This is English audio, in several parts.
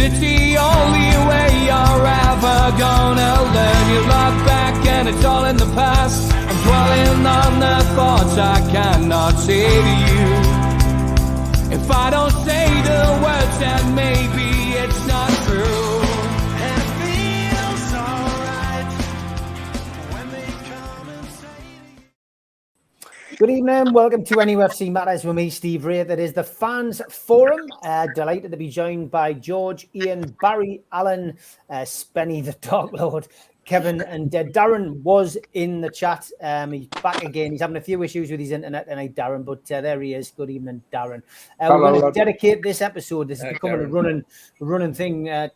it's the only way you're ever gonna learn. You look back and it's all in the past. I'm dwelling on the thoughts I cannot say to you. If I don't say the words, then maybe it's not true. And it feels alright when they come and say. Good evening, welcome to NUFC Matters with me, Steve Ray. That is the Fans Forum. Delighted to be joined by George, Ian, Barry, Alan, Spenny, the Dark Lord, Kevin, and Darren was in the chat. He's back again. He's having a few issues with his internet tonight, Darren, but there he is. Good evening, Darren. We're going to dedicate this episode. This is becoming a running thing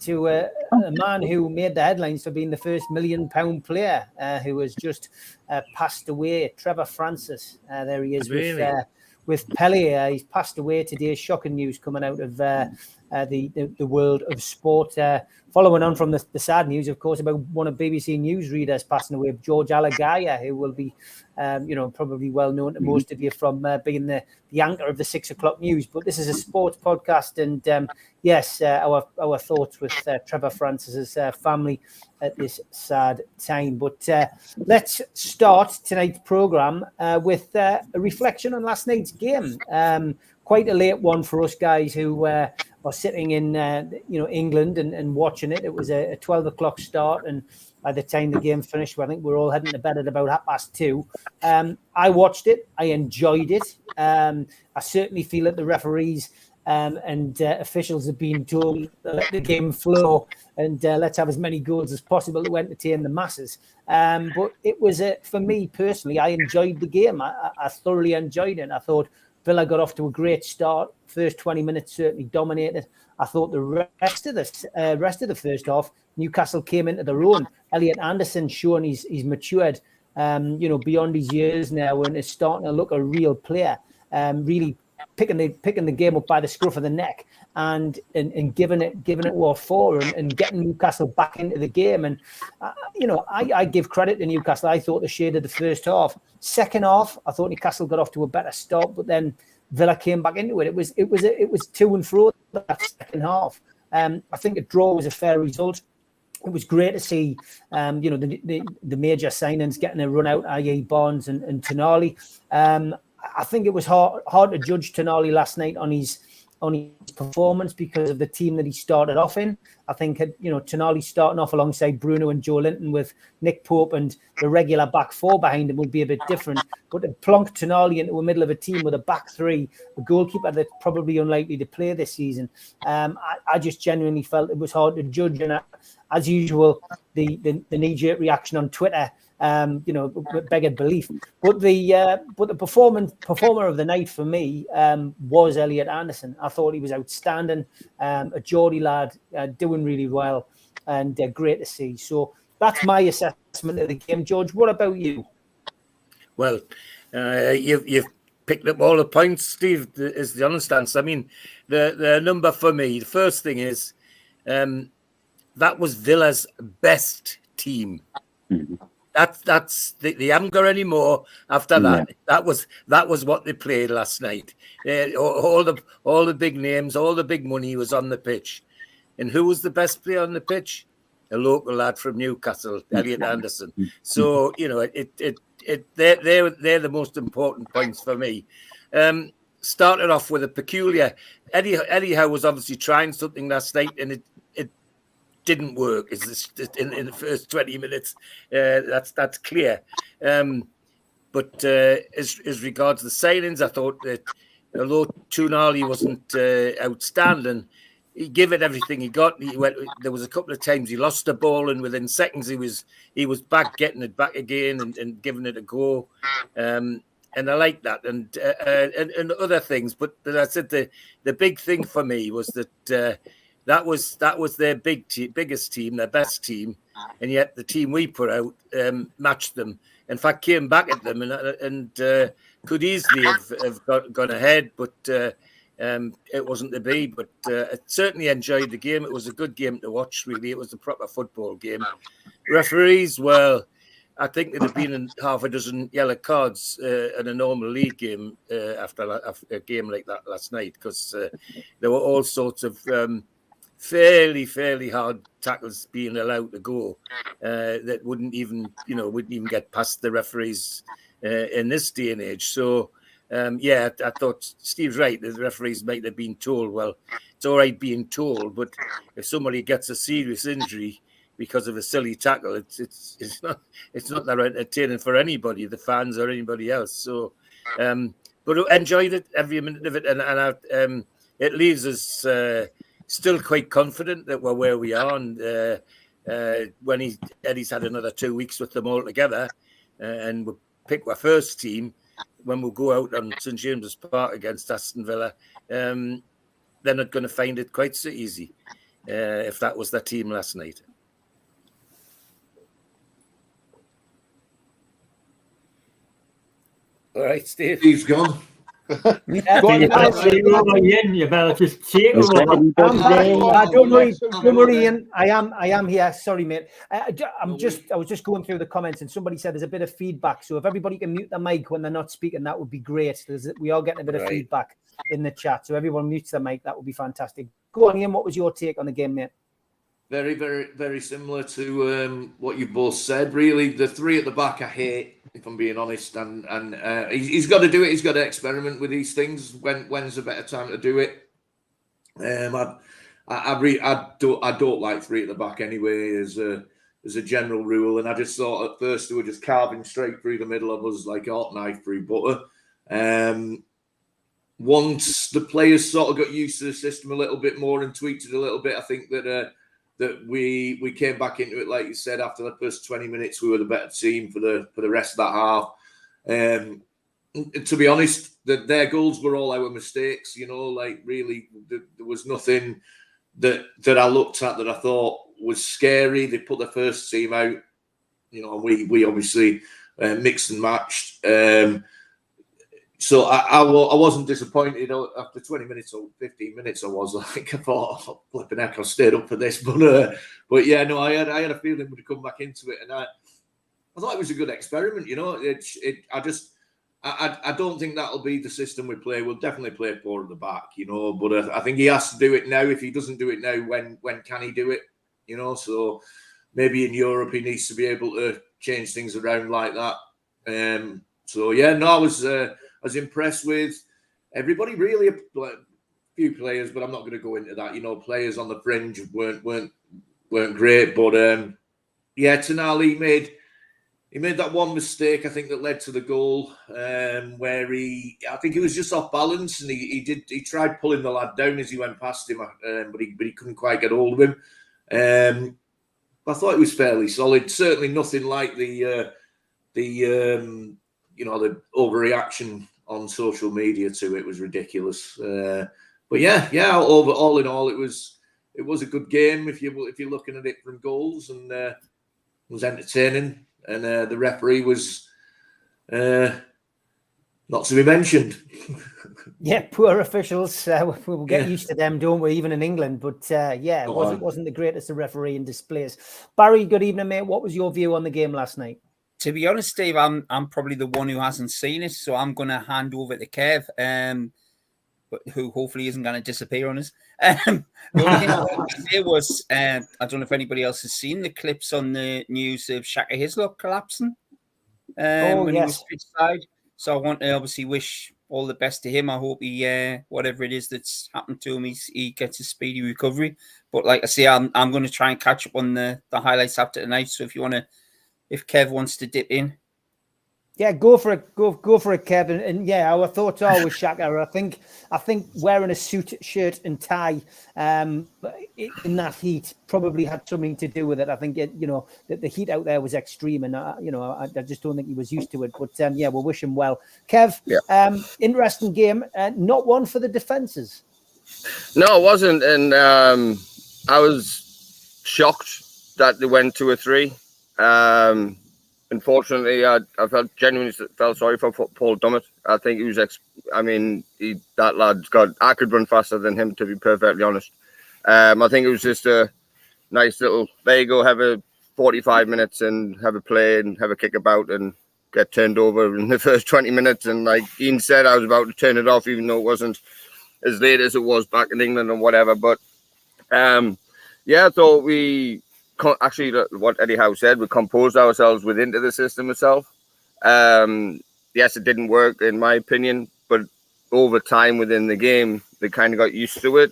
to a man who made the headlines for being the first £1 million player, who has just passed away, Trevor Francis. There he is with Pele. He's passed away today. Shocking news coming out of the world of sport. Following on from the sad news, of course, about one of BBC newsreaders passing away, George Alagaya, who will be, probably well known to most of you from being the anchor of the 6 o'clock news. But this is a sports podcast, and yes, our thoughts with Trevor Francis's family at this sad time. But let's start tonight's programme with a reflection on last night's game. Quite a late one for us guys who are sitting in England and watching it. It was a 12 o'clock start, and by the time the game finished, I think we're all heading to bed at about 2:30. I watched it. I enjoyed it. I certainly feel that the referees and officials have been told to let the game flow and let's have as many goals as possible to entertain the masses. But it was, for me personally, I enjoyed the game. I thoroughly enjoyed it. I thought Villa got off to a great start. First 20 minutes certainly dominated. I thought the rest of the first half, Newcastle came into their own. Elliot Anderson showing he's matured, beyond his years now, and is starting to look a real player. Really picking the game up by the scruff of the neck and giving it what for and getting Newcastle back into the game. And I give credit to Newcastle. I thought the shade of the first half. Second half, I thought Newcastle got off to a better start, but then Villa came back into it. It was to and fro that second half. I think a draw was a fair result. It was great to see, the major signings getting a run out, i.e. Barnes and Tonali. I think it was hard to judge Tonali last night on his performance because of the team that he started off in. I think Tonali starting off alongside Bruno and Joe Linton with Nick Pope and the regular back four behind him would be a bit different. But to plonk Tonali into the middle of a team with a back three, a goalkeeper that's probably unlikely to play this season, I just genuinely felt it was hard to judge. And as usual, the knee-jerk reaction on Twitter, beggared belief. But the performer of the night for me was Elliot Anderson. I thought he was outstanding, a Geordie lad, doing really well, and great to see. So that's my assessment of the game. George, what about you? Well, you've picked up all the points, Steve, is the honest answer. I mean, the number for me, the first thing is that was Villa's best team. Mm-hmm. That's they haven't got any more after that. Yeah. That was what they played last night. All the big names, all the big money was on the pitch. And who was the best player on the pitch? A local lad from Newcastle, Elliot Anderson. So they're the most important points for me. Started off with a peculiar. Eddie Howe was obviously trying something last night, and it didn't work. It's in the first 20 minutes. That's clear. But as regards the signings, I thought that although Tonali wasn't outstanding, he gave it everything he got. There was a couple of times he lost the ball, and within seconds he was back, getting it back again and giving it a go. And I like that, and other things. But I said the big thing for me was that. That was their biggest team, their best team, and yet the team we put out matched them. In fact, came back at them and could easily have gone ahead, but it wasn't to be. But I certainly enjoyed the game. It was a good game to watch, really. It was a proper football game. Referees, well, I think there'd have been half a dozen yellow cards in a normal league game after a game like that last night, because there were all sorts of fairly hard tackles being allowed to go that wouldn't even get past the referees in this day and age. So I thought Steve's right. The referees might have been told, well, it's all right being told, but if somebody gets a serious injury because of a silly tackle, it's not that entertaining for anybody, the fans or anybody else. So, but I enjoyed it, every minute of it, and it leaves us still quite confident that we're where we are. And when Eddie's had another 2 weeks with them all together, and we'll pick our first team when we'll go out on St James's Park against Aston Villa, they're not going to find it quite so easy if that was their team last night. All right, Steve. Steve's gone. You better just take him. Don't worry, Ian. I am here. Sorry, mate. I was just going through the comments, and somebody said there's a bit of feedback. So if everybody can mute the mic when they're not speaking, that would be great. We are getting a bit of feedback in the chat. So everyone mutes the mic. That would be fantastic. Go on, Ian. What was your take on the game, mate? Very, very, very similar to what you both said. Really, the three at the back I hate, if I'm being honest. And he's got to do it. He's got to experiment with these things. When's a better time to do it? I don't like three at the back anyway, as a general rule. And I just thought at first they were just carving straight through the middle of us like a hot knife through butter. Once the players sort of got used to the system a little bit more and tweaked it a little bit, I think that we came back into it, like you said, after the first 20 minutes, we were the better team for the rest of that half. To be honest, their goals were all our mistakes. Like really, there was nothing that I looked at that I thought was scary. They put the first team out, and we obviously mixed and matched. So I wasn't disappointed after 20 minutes or 15 minutes. I thought, oh, flipping heck, I stayed up for this. But yeah, no, I had a feeling we'd come back into it, and I thought it was a good experiment. I don't think that'll be the system we play. We'll definitely play 4 at the back, But I think he has to do it now. If he doesn't do it now, when can he do it? So maybe in Europe he needs to be able to change things around like that. So yeah, no, I was impressed with everybody, really. A few players, but I'm not going to go into that. Players on the fringe weren't great, but Tonali he made that one mistake, I think, that led to the goal, where I think he was just off balance, and he tried pulling the lad down as he went past him, but he couldn't quite get hold of him. I thought it was fairly solid. Certainly nothing like the overreaction on social media to it was ridiculous. But yeah, all in all, it was a good game if you're looking at it from goals, and it was entertaining. And the referee was not to be mentioned. Yeah, poor officials. We'll get used to them, don't we? Even in England. But it wasn't the greatest of refereeing displays. Barry, good evening, mate. What was your view on the game last night? To be honest, Steve, I'm probably the one who hasn't seen it, so I'm going to hand over to Kev, but who hopefully isn't going to disappear on us. The only thing I wanted to say was, I don't know if anybody else has seen the clips on the news of Shaka Hislop collapsing when he was pitch side. So I want to obviously wish all the best to him. I hope he, whatever it is that's happened to him, he gets a speedy recovery. But like I say, I'm going to try and catch up on the highlights after tonight. So if Kev wants to dip in. Yeah, go for it. Go for it, Kev. And yeah, our thoughts are with Shaka. I think wearing a suit, shirt, and tie in that heat probably had something to do with it. I think the heat out there was extreme, and I just don't think he was used to it. But we'll wish him well. Kev, interesting game. Not one for the defences. No, it wasn't, and I was shocked that they went 2 or 3. Unfortunately, I genuinely felt sorry for Paul Dummett. I think he was, that lad's I could run faster than him, to be perfectly honest. I think it was just a nice little, there you go, have a 45 minutes and have a play and have a kick about and get turned over in the first 20 minutes. And like Ian said, I was about to turn it off, even though it wasn't as late as it was back in England and whatever. But Yeah, so we actually, what Eddie Howe said, we composed ourselves within the system itself. Yes, it didn't work in my opinion, but over time within the game, they kind of got used to it.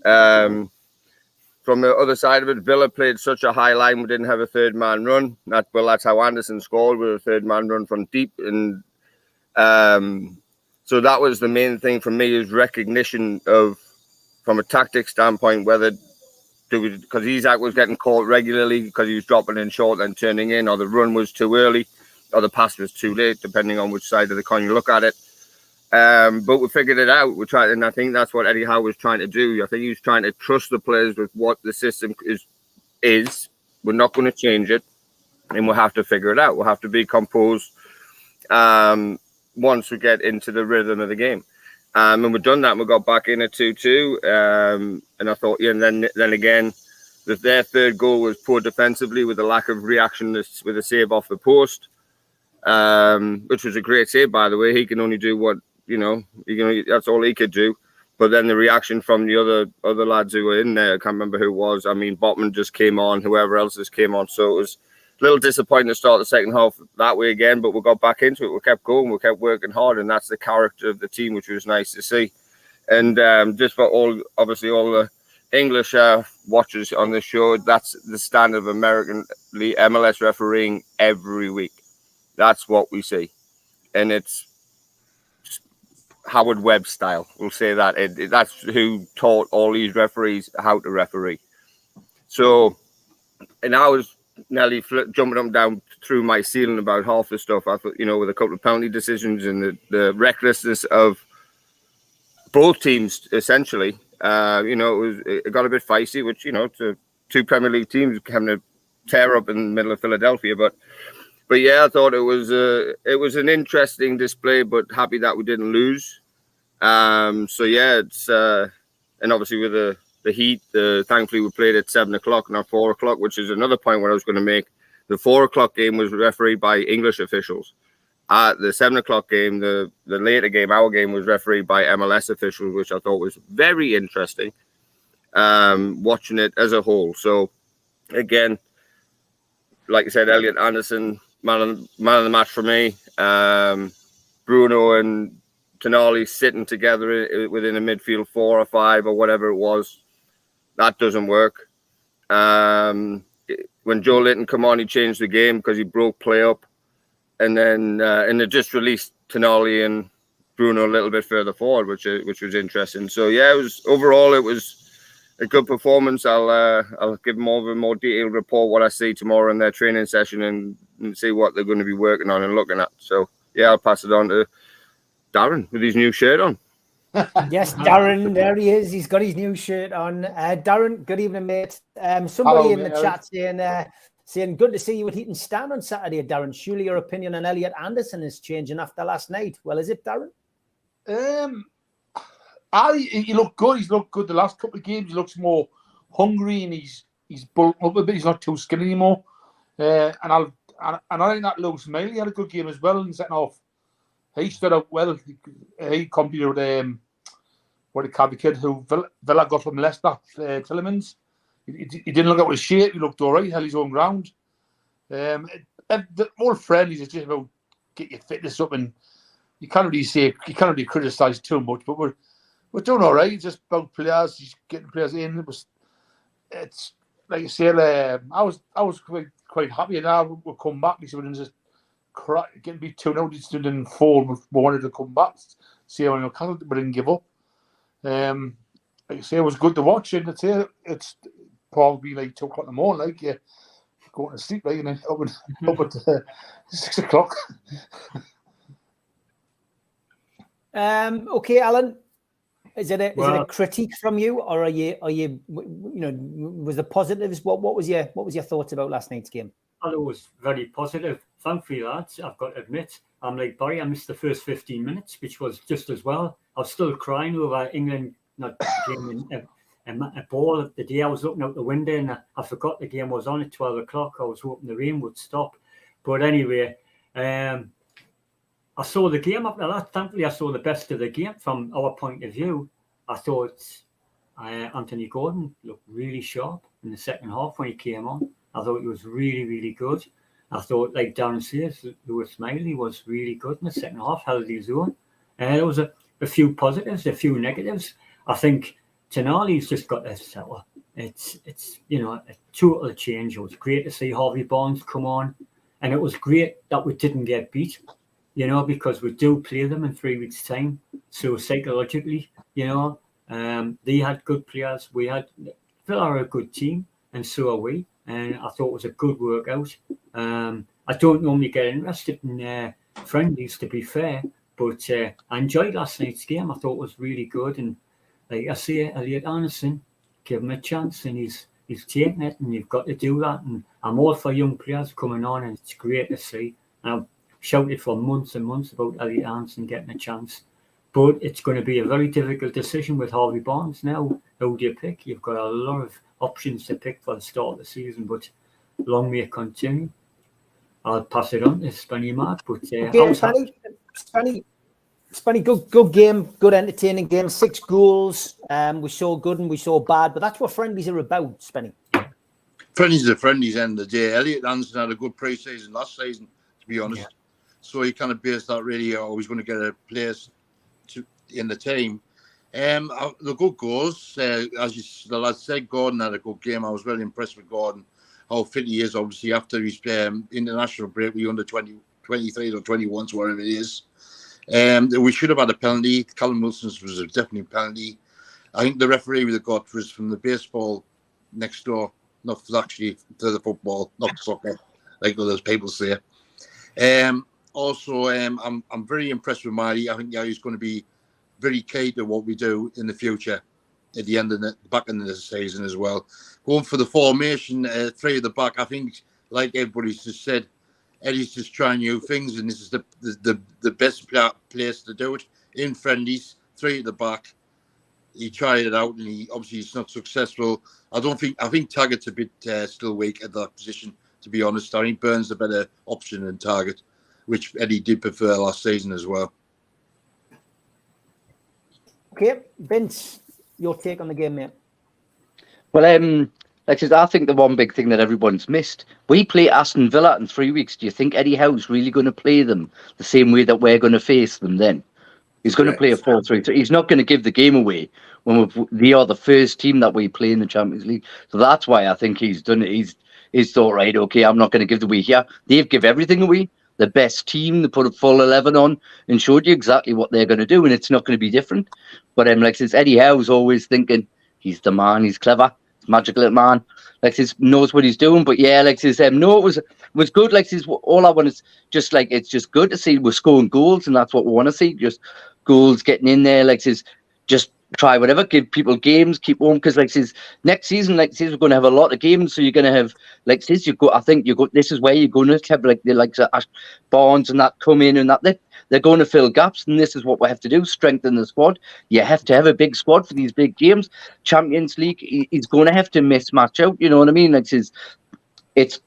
From the other side of it, Villa played such a high line, we didn't have a third man run. That's how Anderson scored with a third man run from deep. And so that was the main thing for me, is recognition of, from a tactic standpoint, whether because Isak was getting caught regularly because he was dropping in short and turning in, or the run was too early, or the pass was too late, depending on which side of the coin you look at it. But we figured it out. We tried, and I think that's what Eddie Howe was trying to do. I think he was trying to trust the players with what the system is. We're not going to change it, and we'll have to figure it out. We'll have to be composed once we get into the rhythm of the game. And we've done that, and we got back in at 2-2. And I thought, yeah, and then again, their third goal was poor defensively with a lack of reaction with a save off the post, which was a great save, by the way. He can only do what, that's all he could do. But then the reaction from the other lads who were in there, I can't remember who it was. I mean, Botman just came on, whoever else just came on. So it was a little disappointing to start the second half that way again, but we got back into it. We kept going, we kept working hard, and that's the character of the team, which was nice to see. And just for all the English watchers on the show, that's the standard of American MLS refereeing every week. That's what we see. And it's Howard Webb style. We'll say that. That's who taught all these referees how to referee. So, and I was nearly jumping up and down through my ceiling about half the stuff. I thought, with a couple of penalty decisions and the recklessness of both teams, essentially, it got a bit feisty, which, to two Premier League teams having to tear up in the middle of Philadelphia. But yeah, I thought it was an interesting display, but happy that we didn't lose. So yeah, it's and obviously with the heat, thankfully we played at 7 o'clock, not 4 o'clock, which is another point what I was going to make. The 4 o'clock game was refereed by English officials. The 7 o'clock game, the later game, our game, was refereed by MLS officials, which I thought was very interesting. Watching it as a whole. So again, like I said, Elliot Anderson, man of the match for me. Bruno and Tonali sitting together within a midfield 4 or 5 or whatever it was. That doesn't work. When Joe Linton come on, he changed the game because he broke play up. And then and it just released Tonali and Bruno a little bit further forward, which was interesting. So yeah, it was a good performance. I'll give more of a more detailed report what I see tomorrow in their training session and see what they're going to be working on and looking at. So yeah, I'll pass it on to Darren with his new shirt on. Yes, Darren, there he is. He's got his new shirt on. Darren, good evening, mate. Somebody in the chat saying, good to see you at Heaton Stand on Saturday, Darren. Surely your opinion on Elliot Anderson is changing after last night. Well, is it, Darren? He looked good. He's looked good the last couple of games. He looks more hungry and he's bulked up a bit. He's not too skinny anymore. And I think that Lewis Miley had a good game as well in the second half. He stood up well. He competed with the kid who Villa got from Leicester, Tillemans. He didn't look out of shape. He looked all right. He held his own ground. The all friendlies is just about get your fitness up, and you can't really criticise too much. But we're doing all right. It's just about players, just getting players in. It's like you said. I was quite happy. Now we'll come back. We didn't just getting beat 2-0. Just didn't fall. We wanted to come back. See how Newcastle, we didn't give up. Like I say, it was good to watch, and it's probably like 2 o'clock in the morning, like you're going to sleep, like, and then up at 6 o'clock. Okay, Alan, is it a critique from you, or are you was the positives? What was your thoughts about last night's game? I thought it was very positive. Thankfully, lads, I've got to admit, I'm like Barry. I missed the first 15 minutes, which was just as well. I was still crying over England not getting a ball. The day I was looking out the window and I forgot the game was on at 12 o'clock. I was hoping the rain would stop. But anyway, I saw the game after that. Thankfully, I saw the best of the game from our point of view. I thought Anthony Gordon looked really sharp in the second half when he came on. I thought he was really, really good. I thought, like Darren says, Lewis Miley was really good in the second half, held his own. There was a few positives, a few negatives. I think Tonali's just got this settle. It's a total change. It was great to see Harvey Barnes come on, and it was great that we didn't get beat, because we do play them in 3 weeks' time. So psychologically, they had good players. Villa are a good team, and so are we. And I thought it was a good workout. I don't normally get interested in friendlies, to be fair, but I enjoyed last night's game. I thought it was really good. And like I say, Elliot Anderson, give him a chance, and he's taking it, and you've got to do that. And I'm all for young players coming on, and it's great to see. And I've shouted for months and months about Elliot Anderson getting a chance. But it's going to be a very difficult decision with Harvey Barnes now. Who do you pick? You've got a lot of options to pick for the start of the season, but long may it continue. I'll pass it on to Spenny Mark. But Spenny, good game, good entertaining game. 6 goals. We saw good and we saw bad, but that's what friendlies are about, Spenny. Friendlies are friendlies end of the day. Elliot Anderson had a good pre-season last season, to be honest. Yeah. So he kind of based that really, he's going to get a place in the team. The good goals, as the lad said, Gordon had a good game. I was very impressed with Gordon, how fit he is, obviously, after his international break, we under 23 or 21s, whatever it is. We should have had a penalty. Callum Wilson's was definitely a penalty. I think the referee we got was from the baseball next door, not actually to the football, not soccer, like other people say. Also, I'm very impressed with Miley. I think he's going to be very key to what we do in the future at the end of the back end of the season as well. Going for the formation, 3 at the back, I think, like everybody's just said, Eddie's just trying new things, and this is the best place to do it in friendlies. 3 at the back. He tried it out, and he's not successful. I think Taggart's a bit still weak at that position, to be honest. I think Burns a better option than Taggart, which Eddie did prefer last season as well. Okay, Vince, your take on the game, mate. Well, I think the one big thing that everyone's missed, we play Aston Villa in 3 weeks. Do you think Eddie Howe's really going to play them the same way that we're going to face them then? He's going to play a 4-3-3. He's not going to give the game away when they are the first team that we play in the Champions League. So that's why I think he's done it. He's thought, right, okay, I'm not going to give the away here. They've give everything away. The best team, they put a full 11 on and showed you exactly what they're going to do, and it's not going to be different. But since Eddie Howe's always thinking he's the man, he's clever, he's a magic little man, knows what he's doing. But yeah, no, it was good. All I want is just it's just good to see we're scoring goals, and that's what we want to see. Just goals getting in there. Just try whatever, give people games, keep on, because next season, we're going to have a lot of games, so you're going to have this is where you're going to have the Barnes and that come in, and that they're going to fill gaps, and this is what we have to do, strengthen the squad. You have to have a big squad for these big games. Champions League, he's going to have to mismatch out, you know what I mean? I think it's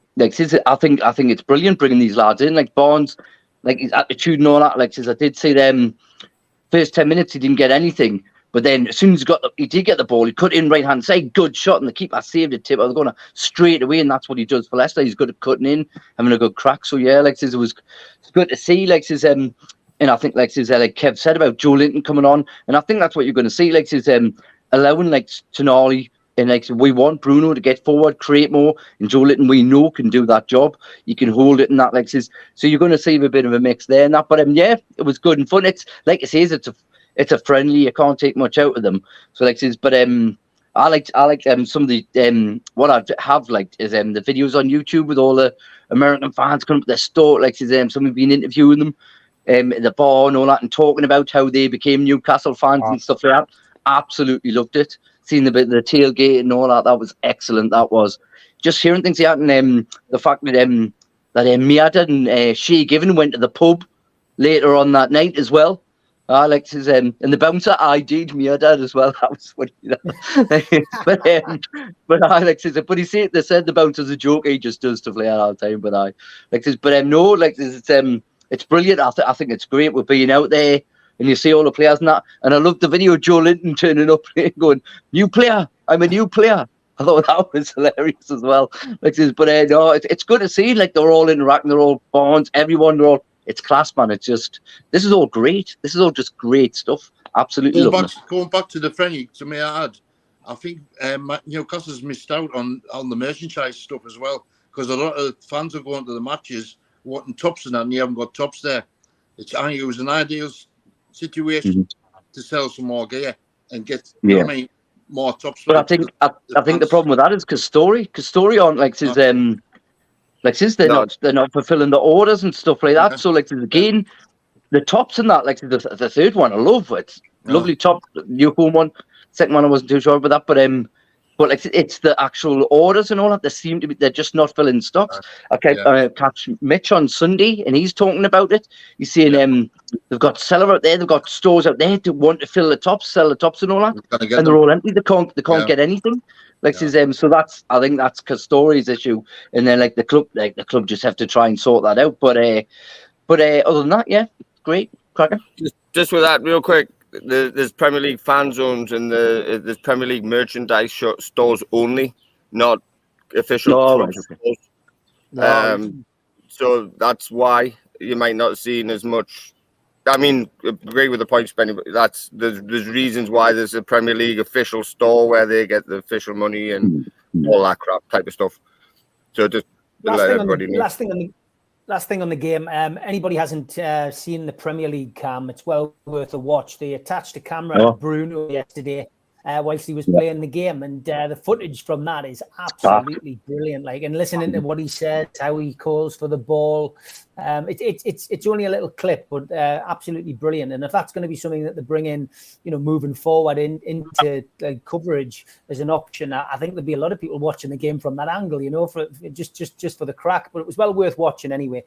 brilliant bringing these lads in, like Barnes, his attitude and all that. I did see them first 10 minutes he didn't get anything. But then, as soon as he did get the ball, he cut in right hand side, good shot, and the keeper saved it. Tip, I was going to straight away, and that's what he does for Leicester. He's good at cutting in, having a good crack. So yeah, it was good to see. And I think like Kev said about Joe Linton coming on, and I think that's what you're going to see. Allowing Tonali, and we want Bruno to get forward, create more, and Joe Linton we know can do that job. You can hold it and that so you're going to see a bit of a mix there and that. But yeah, it was good and fun. It's like it says, it's a friendly. You can't take much out of them. So but I like some of the what I have liked is the videos on YouTube with all the American fans coming up to their store. Somebody been interviewing them at the bar and all that, and talking about how they became Newcastle fans and stuff like that. Absolutely loved it. Seeing the tailgate and all that. That was excellent. That was just hearing things out, and the fact that Miata and Shea Given went to the pub later on that night as well. And the bouncer ID'd me, dad as well. That was funny. But he said they said the bouncer's a joke. He just does stuff like that all the time. But it's brilliant. I think it's great. We're being out there. and you see all the players and that. And I loved the video of Joe Linton turning up and going, "New player, I'm a new player." I thought that was hilarious as well. Like this, but no, it's good to see. Like they're all interacting, they're all bonds, everyone, they're all. It's class, man. It's just this is all great. This is all just great stuff. Absolutely loving it. Going back to the friendly, so may I add, I think Newcastle's missed out on the merchandise stuff as well, because a lot of fans are going to the matches wanting tops and that, and you haven't got tops there. I think it was an ideal situation to sell some more gear and get more tops. But I think the problem with that is Castore aren't like his they're not fulfilling the orders and stuff like that. So like again, the tops and that, like the third one, I love it. Lovely top, new home one. Second one, I wasn't too sure about that, but like it's the actual orders and all that. They're just not filling stocks. Catch Mitch on Sunday, and he's talking about it. He's saying they've got seller out there, they've got stores out there to want to fill the tops, sell the tops and all that, and they're all empty. They can't get anything. Like so I think that's Castore's issue, and then the club just have to try and sort that out. But other than that, great, cracking. Just with that, real quick. There's Premier League fan zones and there's Premier League merchandise stores only, not official club stores. So that's why you might not see as much. I mean, agree with the points, Benny, but there's reasons why there's a Premier League official store where they get the official money and all that crap type of stuff. So just let everybody know. Last thing on the game, anybody hasn't seen the Premier League cam, it's well worth a watch. They attached a camera to Bruno yesterday whilst he was playing the game, and the footage from that is absolutely brilliant. And listening to what he says, how he calls for the ball, it's only a little clip, but absolutely brilliant. And if that's going to be something that they bring in, moving forward into coverage as an option, I think there'll be a lot of people watching the game from that angle, for just for the crack. But it was well worth watching anyway.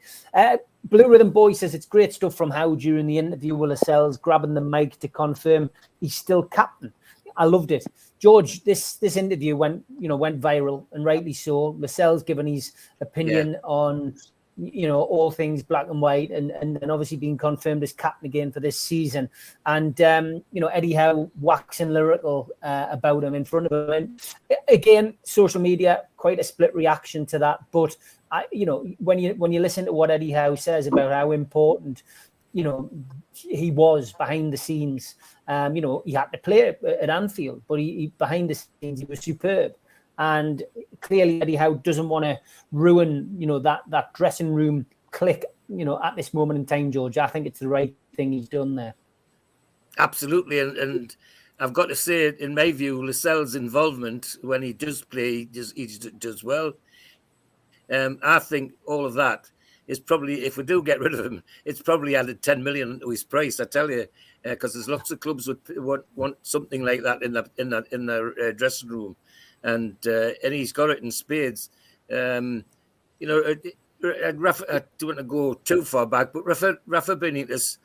Blue Rhythm Boy says it's great stuff from Howe during the interview with Lascelles, grabbing the mic to confirm he's still captain. I loved it. George, this interview went viral, and rightly so. Lascelles given his opinion on, all things black and white, and obviously being confirmed as captain again for this season. And, Eddie Howe waxing lyrical about him in front of him. And again, social media, quite a split reaction to that. But, when you listen to what Eddie Howe says about how important, he was behind the scenes. He had to play at Anfield, but he behind the scenes, he was superb. And clearly Eddie Howe doesn't want to ruin, that dressing room click, at this moment in time, George. I think it's the right thing he's done there. Absolutely. And I've got to say, in my view, Lascelles' involvement when he does play, he does well. I think all of that is probably, if we do get rid of him, it's probably added 10 million to his price, I tell you, because there's lots of clubs would want something like that in their dressing room, and he's got it in spades. I don't want to go too far back, but Rafa Benitez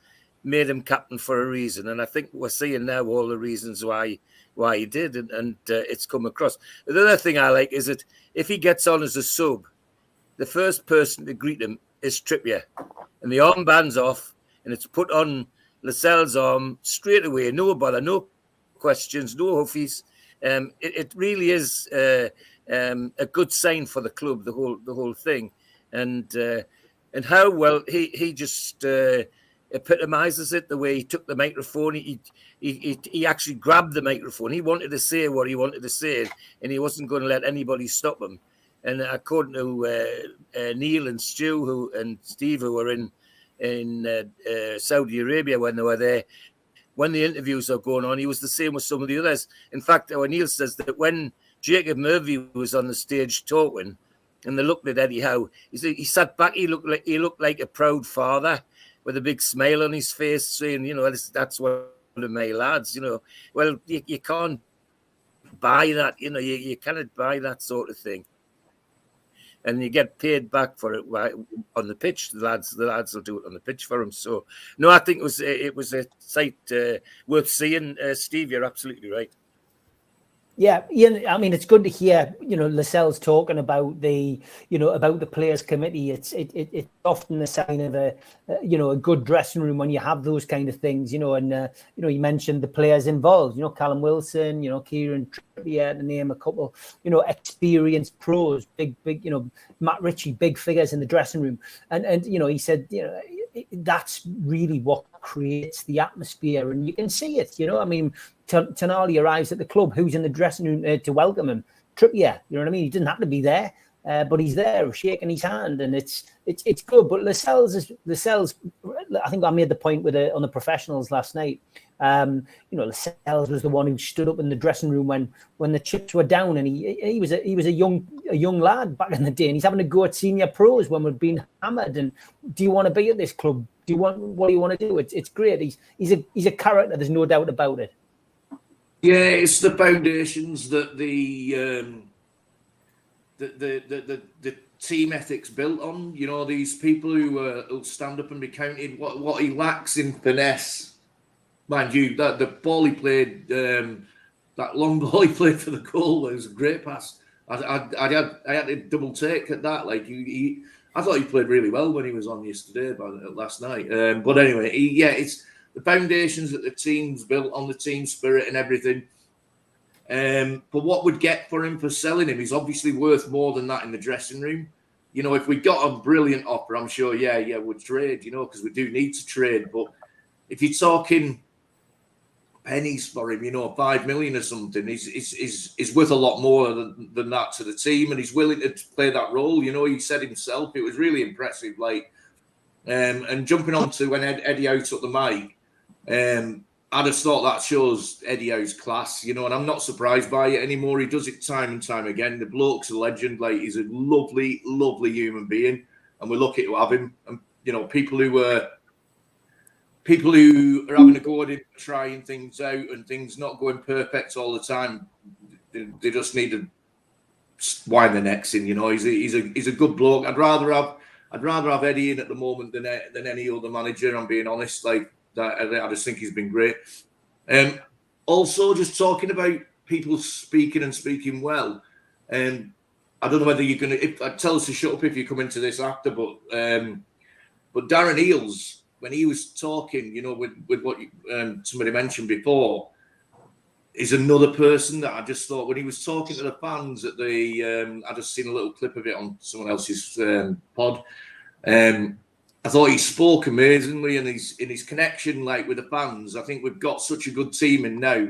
made him captain for a reason, and I think we're seeing now all the reasons why he did, and it's come across. The other thing I like is that if he gets on as a sub, the first person to greet him is Trippier, and the armband's off, and it's put on Lascelles' arm straight away. No bother, no questions, no hoofies. It really is a good sign for the club, the whole thing, and how well he just epitomizes it. The way he took the microphone, he actually grabbed the microphone. He wanted to say what he wanted to say, and he wasn't going to let anybody stop him. And according to Neil and Stu and Steve, who were in Saudi Arabia when they were there, when the interviews are going on, he was the same with some of the others. In fact, Neil says that when Jacob Murphy was on the stage talking, and they looked at Eddie Howe, he sat back. He looked like a proud father with a big smile on his face, saying, that's one of my lads. Well, you can't buy that. You cannot buy that sort of thing. And you get paid back for it on the pitch. The lads will do it on the pitch for him. So, no, I think it was a sight worth seeing. Steve, you're absolutely right. Yeah, Ian, I mean, it's good to hear, Lascelles talking about about the players committee. It's often a sign of a good dressing room when you have those kind of things, and, you mentioned the players involved, Callum Wilson, Kieran Trippier, to name a couple, experienced pros, big, Matt Ritchie, big figures in the dressing room. And he said, that's really what creates the atmosphere, and you can see it, I mean, Tonali arrives at the club. Who's in the dressing room to welcome him? Trippier. You know what I mean? He didn't have to be there, but he's there, shaking his hand, and it's good. But Lascelles. I think I made the point on the professionals last night. Lascelles was the one who stood up in the dressing room when the chips were down, and he was a young lad back in the day, and he's having to go at senior pros when we've been hammered. And do you want to be at this club? What do you want to do? It's great. He's a character. There's no doubt about it. Yeah, it's the foundations that the team ethics built on. These people who'll stand up and be counted. What he lacks in finesse, mind you, that the ball he played, that long ball he played for the goal was a great pass. I had to double take at that. Like I thought he played really well when he was on yesterday, last night. But anyway, it's the foundations that the team's built on, the team spirit and everything. But what we'd get for him for selling him is obviously worth more than that in the dressing room. If we got a brilliant offer, I'm sure, we'd trade, because we do need to trade. But if you're talking pennies for him, 5 million or something, he's worth a lot more than that to the team, and he's willing to play that role. He said himself, it was really impressive. And jumping on to when Eddie Howe took the mic, I just thought that shows Eddie Howe's class, and I'm not surprised by it anymore. He does it time and time again. The bloke's a legend. He's a lovely, lovely human being, and we're lucky to have him. And people who are having a go at him, trying things out, and things not going perfect all the time, they just need to wind their necks in. He's a good bloke. I'd rather have Eddie in at the moment than any other manager. I'm being honest. I just think he's been great. Also, just talking about people speaking well. I don't know whether you're going to tell us to shut up if you come into this after, but Darren Eales, when he was talking, with what somebody mentioned before, is another person that I just thought when he was talking to the fans at the. I just seen a little clip of it on someone else's pod. I thought he spoke amazingly, and in his connection, with the fans. I think we've got such a good team in now.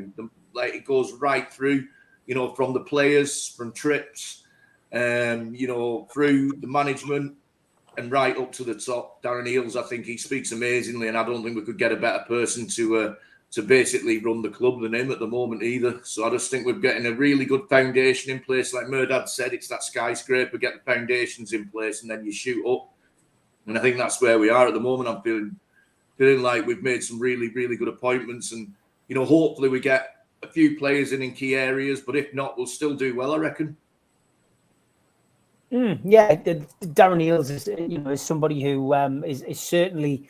It goes right through, from the players, from trips, through the management, and right up to the top. Darren Eales, I think he speaks amazingly, and I don't think we could get a better person to basically run the club than him at the moment either. So I just think we're getting a really good foundation in place. Like Murdad said, it's that skyscraper. Get the foundations in place, and then you shoot up. And I think that's where we are at the moment. I'm feeling like we've made some really, really good appointments. And, hopefully we get a few players in key areas. But if not, we'll still do well, I reckon. Darren Eales is somebody who is certainly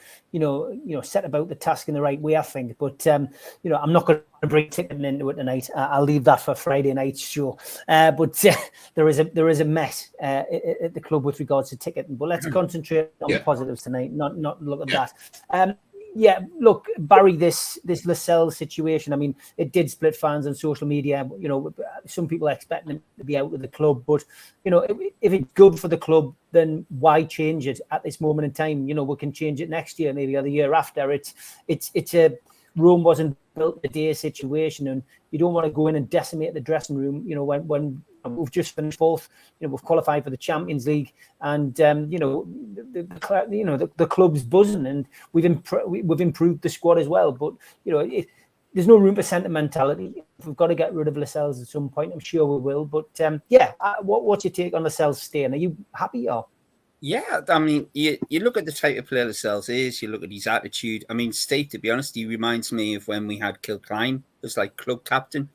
set about the task in the right way, I think. But I'm not going to bring ticketing into it tonight. I'll leave that for Friday night's show. But there is a mess at the club with regards to ticketing. But let's concentrate on the positives tonight, not look at that. Look, Barry, this Lascelles situation, I mean, it did split fans on social media. Some people are expecting him to be out of the club, but if it's good for the club, then why change it at this moment in time? We can change it next year, maybe, or the year after. It's a Rome wasn't built a day situation, and you don't want to go in and decimate the dressing room. When we've just finished fourth, we've qualified for the Champions League, and the club's buzzing, and we've improved the squad as well. But there's no room for sentimentality. We've got to get rid of Lascelles at some point. I'm sure we will. But what's your take on Lascelles staying? Are you happy or? Yeah, I mean, you look at the type of player Lascelles is, you look at his attitude. I mean, Steve, to be honest, he reminds me of when we had Kilcline as club captain.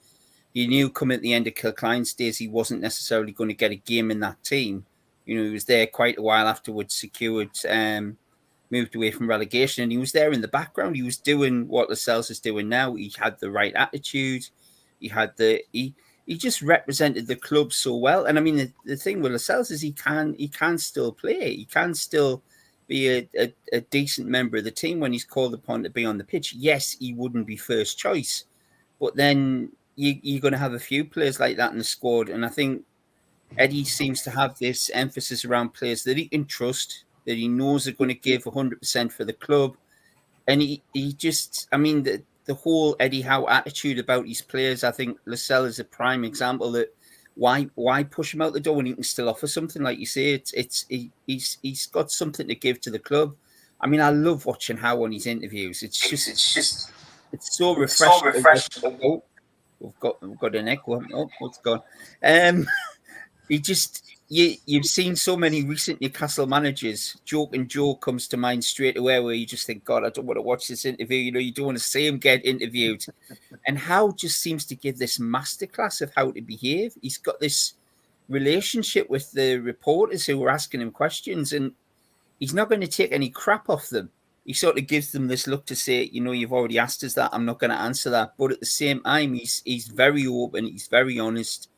You knew coming at the end of Kilcline's days, he wasn't necessarily going to get a game in that team. He was there quite a while afterwards, secured, moved away from relegation, and he was there in the background. He was doing what Lascelles is doing now. He had the right attitude. He had he just represented the club so well. And I mean, the thing with Lascelles is he can still play. He can still be a decent member of the team when he's called upon to be on the pitch. Yes, he wouldn't be first choice, but then you're going to have a few players like that in the squad. And I think Eddie seems to have this emphasis around players that he can trust, that he knows are going to give 100% for the club. And he just, I mean, the whole Eddie Howe attitude about his players, I think Lascelles is a prime example that why push him out the door when he can still offer something? Like you say, he's got something to give to the club. I mean, I love watching Howe on his interviews. It's so refreshing. Oh, we've got an echo. Oh, what's gone? He just you've seen so many recent Newcastle managers. Joke and Joe comes to mind straight away, where you just think, God, I don't want to watch this interview. You know, you don't want to see him get interviewed. And Howe just seems to give this masterclass of how to behave. He's got this relationship with the reporters who are asking him questions, and he's not going to take any crap off them. He sort of gives them this look to say, you know, you've already asked us that. I'm not going to answer that. But at the same time, he's very open. He's very honest.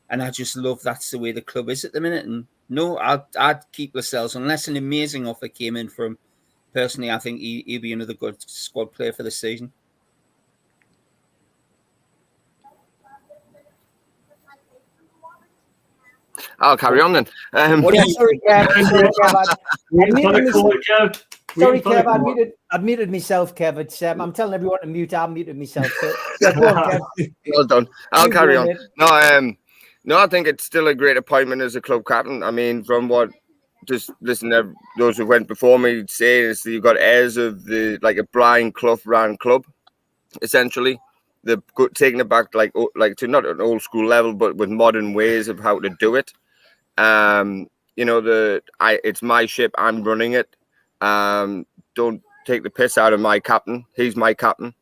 And I just love that's the way the club is at the minute. And no, I'd keep Lascelles unless an amazing offer came in from. Personally, I think he'll be another good squad player for this season. I'll carry on then. Sorry, Kev. I'd muted myself, Kev. It's, I'm telling everyone to mute. I've muted myself. So, yeah, go on, Kev. Well done. I'll carry on. No, I think it's still a great appointment as a club captain. I mean, from what just listen to those who went before me say, is that you've got heirs of like a Brian Clough ran club, essentially. They're taking it back like to not an old school level, but with modern ways of how to do it. You know, it's my ship. I'm running it. Don't take the piss out of my captain. He's my captain.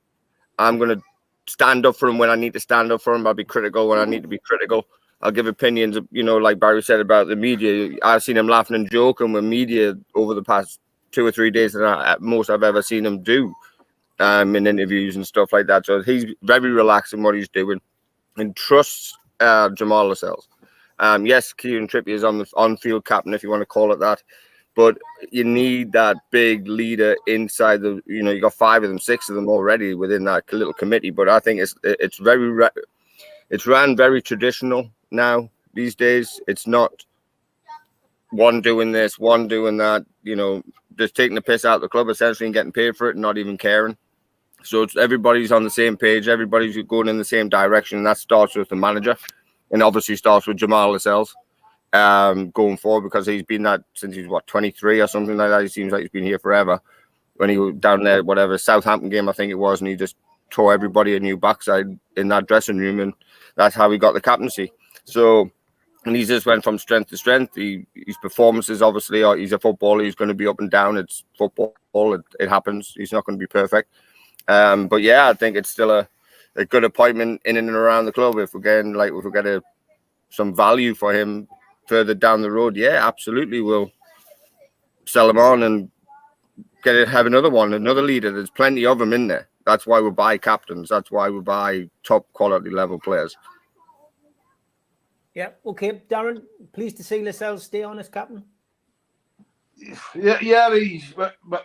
I'm going to stand up for him when I need to stand up for him. I'll be critical when I need to be critical. I'll give opinions, you know, like Barry said about the media. I've seen him laughing and joking with media over the past 2 or 3 days at most I've ever seen him do in interviews and stuff like that. So he's very relaxed in what he's doing and trusts Jamal Lascelles. Yes, Kieran Trippier is on the on-field captain, if you want to call it that. But you need that big leader inside the, you know, you got 5 of them, 6 of them already within that little committee. But I think it's ran very traditional now these days. It's not one doing this, one doing that, you know, just taking the piss out of the club essentially and getting paid for it and not even caring. So everybody's on the same page, everybody's going in the same direction, and that starts with the manager, and obviously starts with Jamal Lascelles going forward, because he's been that since he's 23 or something like that. He seems like he's been here forever. When he was down there, whatever Southampton game I think it was, and he just tore everybody a new backside in that dressing room, and that's how he got the captaincy. So, and he just went from strength to strength. His performances, obviously, he's a footballer. He's going to be up and down. It's football. It happens. He's not going to be perfect. But yeah, I think it's still a good appointment in and around the club. If we get some value for him further down the road, yeah, absolutely, we'll sell him on and have another leader. There's plenty of them in there. That's why we buy captains. That's why we buy top quality level players. Yeah. Okay, Darren. Pleased to see Lascelles stay on as captain. Yeah.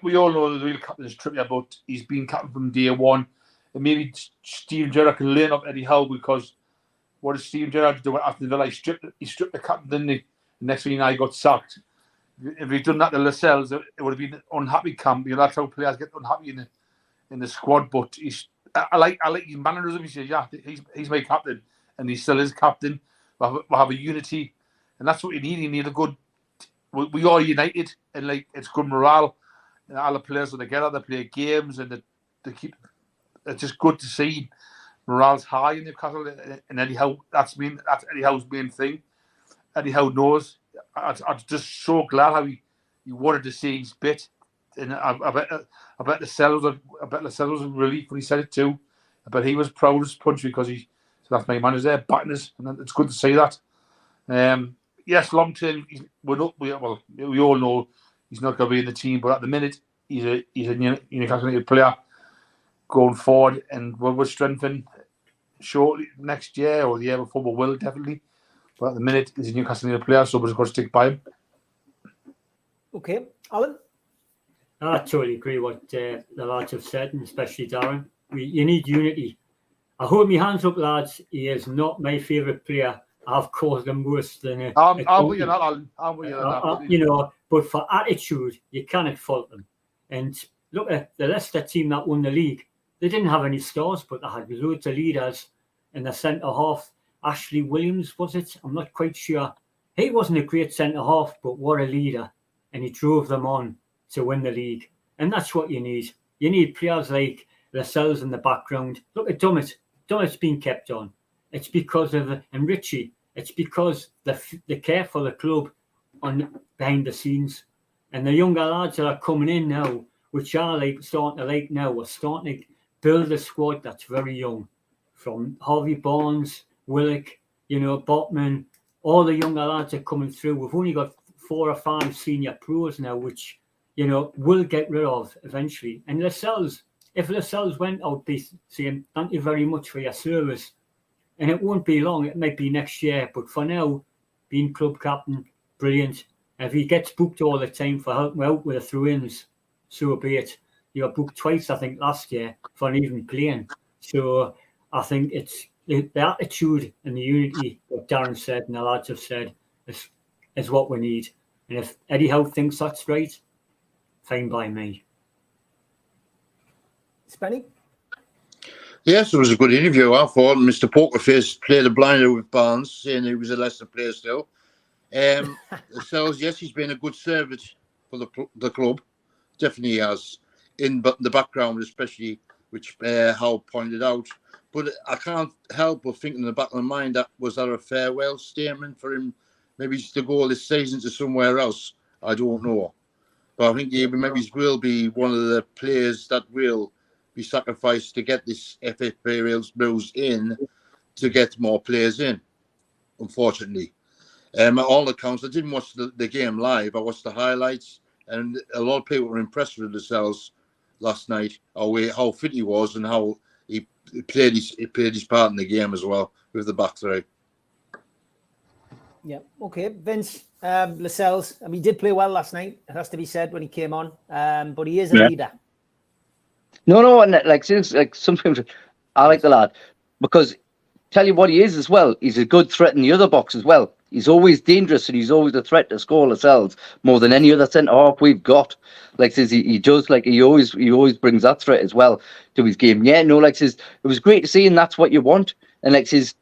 We all know the real captain is Trippier, but he's been captain from day one. And maybe Steven Gerrard can learn off Eddie Howe, because what did Steven Gerrard do after the Villa? He stripped the captain, didn't he? The next thing he got sacked. If he'd done that to Lascelles, it would have been an unhappy camp. You know, that's how players get unhappy in the squad. But I like his mannerism. He says, yeah, he's my captain, and he still is captain. We'll have a unity, and that's what you need. You need a good. We are united, and like it's good morale. And all the players are together. They play games, and they keep. It's just good to see morale's high in Newcastle. And Eddie Howe, that's Eddie Howe's main thing. Eddie Howe knows. I'm just so glad how he wanted to see his bit, and I bet Lascelles was a relief when he said it too. But he was proud as punch, because so that's my manager there backing us, and it's good to see that. Yes, long term, we all know he's not going to be in the team, but at the minute he's a Newcastle United player going forward, and we're strengthening shortly next year or the year before, but will definitely. But at the minute, he's a Newcastle United player, so we're just going to stick by him. Okay, Alan? I totally agree what the lads have said, and especially Darren. You need unity. I hold my hands up, lads. He is not my favourite player. I've caused him worse than I'm with you, not Alan. I'm with you. you know, but for attitude, you cannot fault them. And look at the Leicester team that won the league. They didn't have any stars, but they had loads of leaders in the centre half. Ashley Williams, was it? I'm not quite sure. He wasn't a great centre half, but what a leader. And he drove them on to win the league. And that's what you need. You need players like Lascelles in the background. Look at Dummett. Dummett's been kept on. It's because of, and Richie, it's because they care for the club on behind the scenes. And the younger lads that are coming in now, which are like starting to like now, we're starting to build a squad that's very young. From Harvey Barnes, Willock, you know, Botman, all the younger lads are coming through. We've only got 4 or 5 senior pros now, which, you know, we'll get rid of eventually. And Lascelles, if Lascelles went, I would be saying, thank you very much for your service. And it won't be long, it might be next year. But for now, being club captain, brilliant. If he gets booked all the time for helping out with the throw-ins, so be it. He got booked twice, I think, last year for not even playing. So I think it's the attitude and the unity, what Darren said and the lads have said, is what we need. And if Eddie Howe thinks that's right, fine by me. Spenny? Yes, it was a good interview. I thought Mr. Pokerface played a blinder with Barnes, saying he was a Leicester player still. Lascelles, yes, he's been a good servant for the club. Definitely has. In the background, especially, which Howe pointed out. But I can't help but think in the back of my mind that was that a farewell statement for him, maybe to go this season to somewhere else. I don't know. But I think he maybe will be one of the players that will be sacrificed to get this FFP rules in, to get more players in, unfortunately. At all accounts, I didn't watch the game live. I watched the highlights, and a lot of people were impressed with themselves last night, how fit he was and how he played his part in the game as well with the back three. Yeah, okay. Vince, Lascelles, I mean, he did play well last night, it has to be said, when he came on, but he is a leader. No, and like sometimes I like the lad because tell you what he is as well. He's a good threat in the other box as well. He's always dangerous and he's always a threat to score Lascelles more than any other centre half we've got. Like says he does, like he always brings that threat as well to his game. Yeah, no, like says it was great to see, and that's what you want. And like says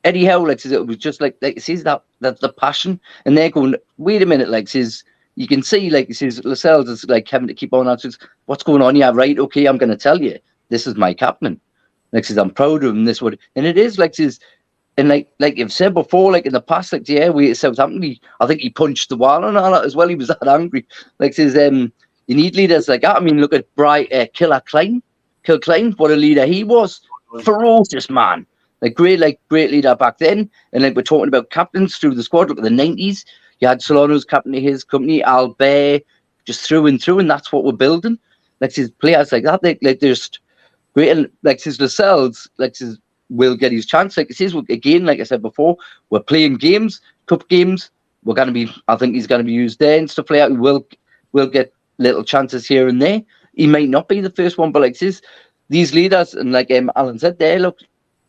Eddie Howe, like says it was just like says that the passion, and they're going, wait a minute, like says. You can see, like he says, Lascelles is like having to keep on answering. What's going on? Yeah, right. Okay, I'm going to tell you. This is my captain. Like says, I'm proud of him. This would, and it is like says, and like you've said before, like in the past, like yeah, we at Southampton, I think he punched the wall and all that as well. He was that angry. Like says, you need leaders like that. I mean, look at Killer Klein, what a leader he was. Ferocious man. Like great leader back then. And like we're talking about captains through the squad. Look at the 90s. You had Solano's captain of his company, Albert, just through and through, and that's what we're building. Like his players like that, they're just great. And like his Lascelles, like his will get his chance. Like it says again, like I said before, we're playing games, cup games. We're going to be, I think he's going to be used there and stuff like that. We'll get little chances here and there. He might not be the first one, but like says these leaders, and like Alan said there, look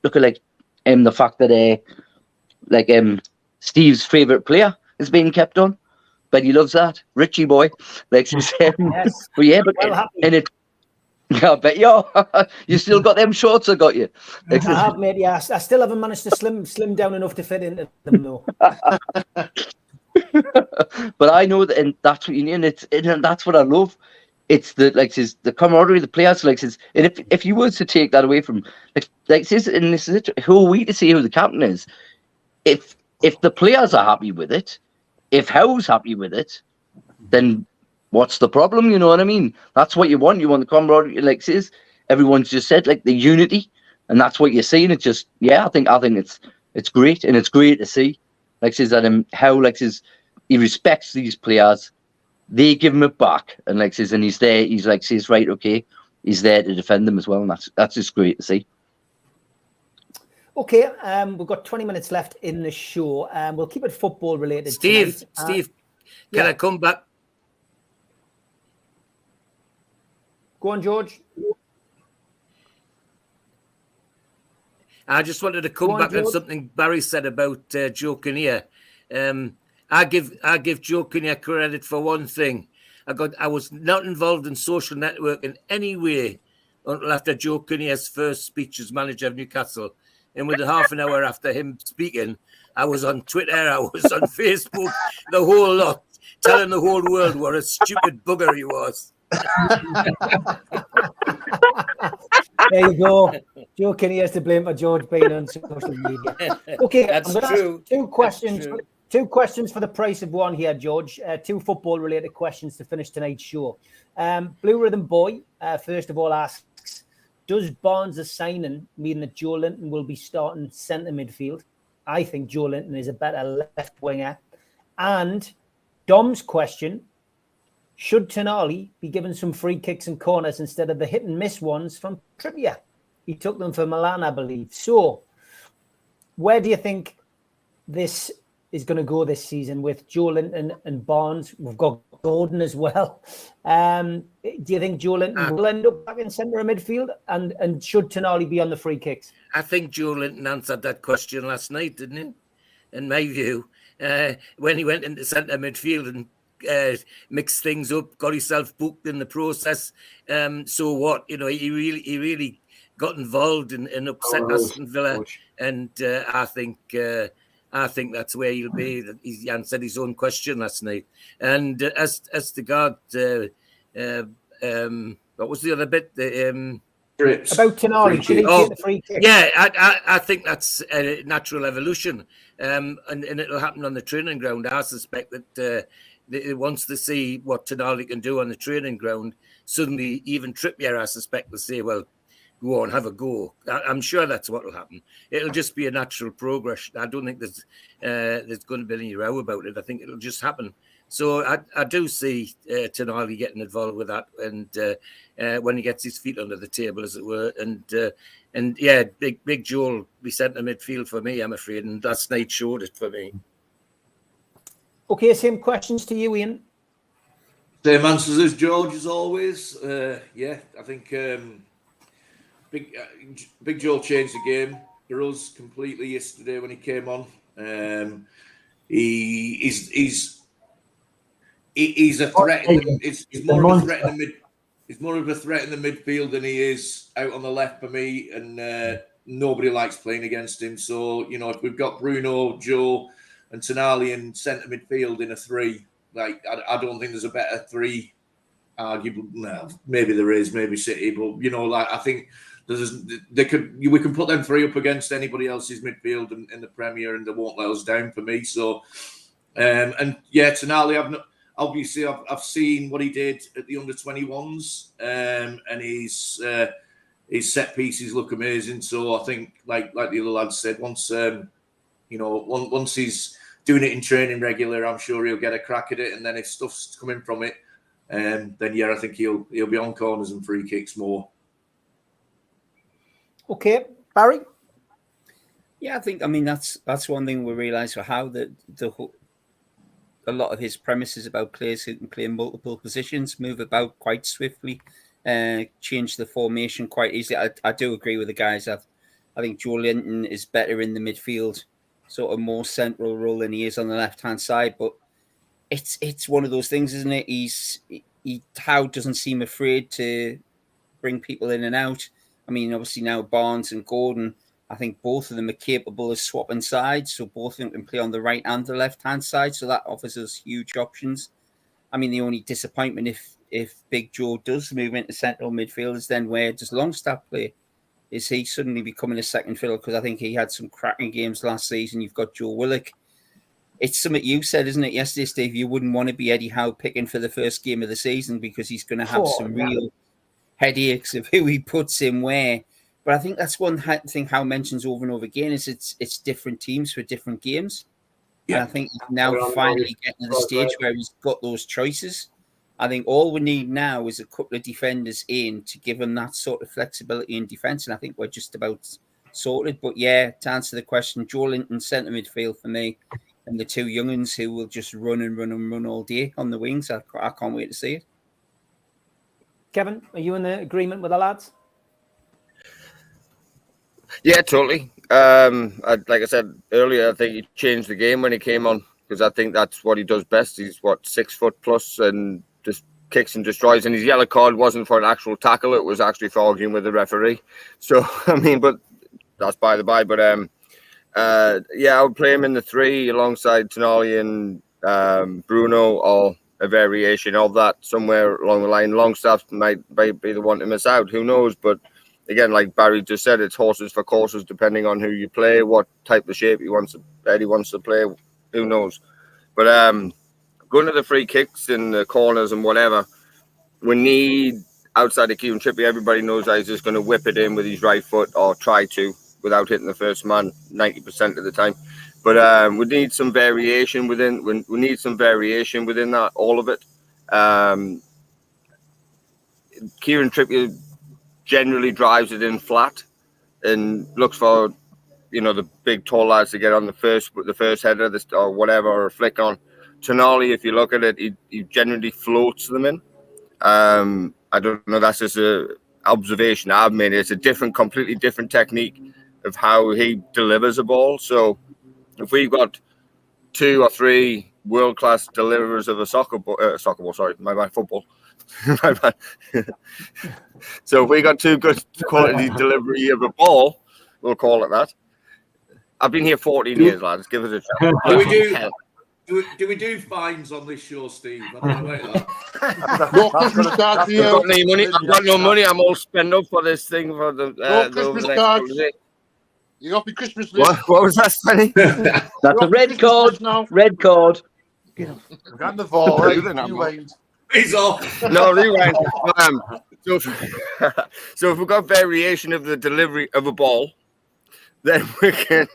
at like the fact that Steve's favourite player is being kept on, but he loves that Richie boy, like she said. Yes. But yeah, but and it, I bet you still got them shorts. I got you. I have, mate. Yeah, I still haven't managed to slim down enough to fit into them though. But I know that, and that's what you need. And that's what I love. It's the camaraderie, the players, and if you were to take that away from and this is it, who are we to see who the captain is? If the players are happy with it, if Howe's happy with it, then what's the problem? You know what I mean? That's what you want. You want the camaraderie, like says everyone's just said, like the unity, and that's what you're seeing. It's just I think it's great, and it's great to see. Like says that Howe, like says he respects these players. They give him it back, and like says, and he's there. He's like says, right, okay, he's there to defend them as well, and that's just great to see. Okay, we've got 20 minutes left in the show. We'll keep it football related. Steve, tonight. Steve, yeah. can I come back? Go on, George. I just wanted to come back on something Barry said about Joe Kinnear. I give Joe Kinnear credit for one thing. I was not involved in social network in any way until after Joe Kinnear's first speech as manager of Newcastle. And within half an hour after him speaking, I was on Twitter, I was on Facebook, the whole lot, telling the whole world what a stupid bugger he was. There you go. Joe Kinney has to blame for George being on social media. Okay, That's I'm going to true. ask two questions. Two questions for the price of one here, George. Two football-related questions to finish tonight's show. Blue Rhythm Boy, first of all, asks, does Barnes' signing mean that Joe Linton will be starting centre midfield? I think Joe Linton is a better left winger. And Dom's question, should Tonali be given some free kicks and corners instead of the hit-and-miss ones from Trippier? He took them for Milan, I believe. So, where do you think this is going to go this season with Joe Linton and Barnes? We've got Gordon as well. Do you think Joe Linton will end up back in centre of midfield? And should Tonali be on the free kicks? I think Joe Linton answered that question last night, didn't he? In my view, when he went into centre midfield and mixed things up, got himself booked in the process. So what? You know, he really got involved and upset Aston Villa, and I think that's where he'll be. He answered his own question last night. And as to God, what was the other bit? About Tonali, should he take the free kick? Yeah, I think that's a natural evolution, and it'll happen on the training ground. I suspect that once they see what Tonali can do on the training ground, suddenly even Trippier, I suspect, will say, well, go on, have a go. I'm sure that's what will happen. It'll just be a natural progression. I don't think there's going to be any row about it. I think it'll just happen. So I do see Tonali getting involved with that, and when he gets his feet under the table, as it were, and yeah, big Joel will be centre midfield for me, I'm afraid, and last night showed it for me. Okay, same questions to you, Ian. Same answers as George, as always. Yeah, I think. Big Joel changed the game for us completely yesterday when he came on. He's a threat. He's more of a threat in the midfield than he is out on the left for me. And nobody likes playing against him. So you know, if we've got Bruno, Joe, and Tonali in centre midfield in a three, like I don't think there's a better three. Arguably, no, maybe there is, maybe City, but you know, like I think. We can put them three up against anybody else's midfield in the Premier, and they won't let us down for me. So, and yeah, Tonali, I've seen what he did at the under-21s, and his set pieces look amazing. So I think, like the other lads said, once he's doing it in training regular, I'm sure he'll get a crack at it. And then if stuff's coming from it, then yeah, I think he'll be on corners and free kicks more. Okay, Barry? Yeah, I mean that's one thing we realise for how a lot of his premises about players who can play multiple positions, move about quite swiftly, change the formation quite easily. I do agree with the guys. I think Joe Linton is better in the midfield, sort of more central role than he is on the left-hand side. But it's one of those things, isn't it? He doesn't seem afraid to bring people in and out. I mean, obviously now Barnes and Gordon, I think both of them are capable of swapping sides. So both of them can play on the right and the left-hand side. So that offers us huge options. I mean, the only disappointment if Big Joe does move into central midfield is then where does Longstaff play? Is he suddenly becoming a second fiddle? Because I think he had some cracking games last season. You've got Joe Willock. It's something you said, isn't it, yesterday, Steve? You wouldn't want to be Eddie Howe picking for the first game of the season because he's going to have some real headaches of who he puts in where. But I think that's one thing Howe mentions over and over again is it's different teams for different games. Yeah. And I think he's now finally getting to the stage where he's got those choices. I think all we need now is a couple of defenders in to give him that sort of flexibility in defence. And I think we're just about sorted. But yeah, to answer the question, Joe Linton centre midfield for me, and the two young'uns who will just run and run and run all day on the wings. I can't wait to see it. Kevin, are you in the agreement with the lads? Yeah, totally. Like I said earlier, I think he changed the game when he came on, because I think that's what he does best. He's 6 foot plus and just kicks and destroys. And his yellow card wasn't for an actual tackle; it was actually for arguing with the referee. So I mean, but that's by the by. But yeah, I would play him in the 3 alongside Tonali and Bruno, or a variation of that somewhere along the line. Longstaff might be the one to miss out. Who knows? But again, like Barry just said, it's horses for courses, depending on who you play, what type of shape Eddie wants to play. Who knows? But going to the free kicks and the corners and whatever, we need, outside of Kieran Trippier, everybody knows that he's just going to whip it in with his right foot, or try to, without hitting the first man 90% of the time. But we need some variation within. We need some variation within that, all of it. Kieran Trippier generally drives it in flat and looks for, the big tall lads to get on the first header, or whatever, or flick on. Tonali, if you look at it, he generally floats them in. I don't know. That's just an observation I've made. It's a completely different technique of how he delivers a ball. So if we've got 2 or 3 world-class deliverers of a football. My bad. So if we got 2 good quality delivery of a ball, we'll call it that. I've been here 14 years, lads. Give us a chance. Do we do fines on this show, Steve? I don't know about that. I've got no money. I'm all spent up for this thing for the Christmas cards. You got me Christmas list. What was that, Spenny? That's a red card now. Red card. We're on the ball. Rewind. He's off. No, rewind. So if we've got variation of the delivery of a ball, then we can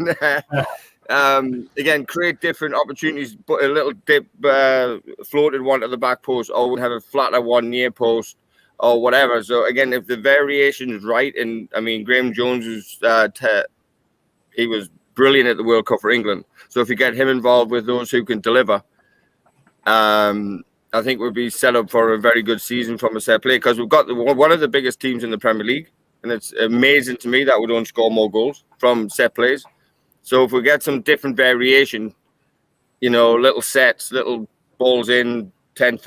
again create different opportunities. Put a little dip, floated one to the back post, or we have a flatter one near post, or whatever. So again, if the variation is right, and I mean Graham Jones is he was brilliant at the World Cup for England. So if you get him involved with those who can deliver, I think we'll be set up for a very good season from a set play, because we've got one of the biggest teams in the Premier League, and it's amazing to me that we don't score more goals from set plays. So if we get some different variation, little sets, little balls in 10